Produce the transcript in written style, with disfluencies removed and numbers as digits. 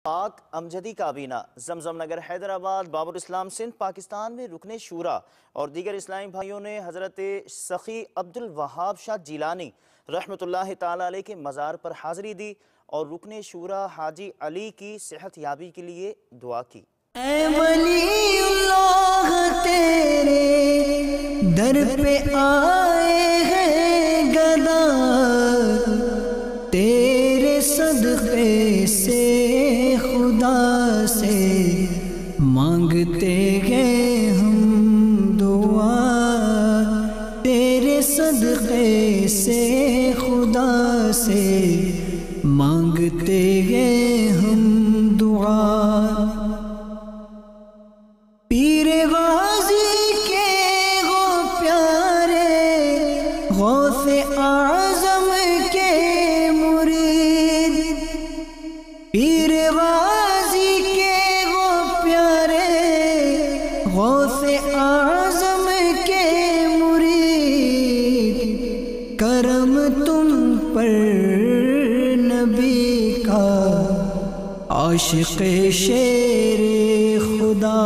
پاک امجدی کابینہ زمزم نگر حیدرآباد بابر اسلام سندھ پاکستان میں رکن شورا اور دیگر اسلامی بھائیوں نے حضرت سخی عبد الوہاب شاہ جیلانی رحمۃ اللہ تعالی علیہ کے مزار پر حاضری دی اور رکن شورا حاجی علی کی صحت یابی کے لیے دعا کی۔ اے ولی اللہ تیرے در پہ آئے ہیں گدا، تیرے صدقے سے خدا سے مانگتے ہیں ہم دعا، تیرے صدقے سے خدا سے مانگتے ہیں ہم دعا۔ پیر غازی کے وہ پیارے غوث اعظم کے مرید، پیر غازی کے وہ پیارے غوث اعظم کے مرید، کرم تم پر نبی کا عاشق شیر خدا۔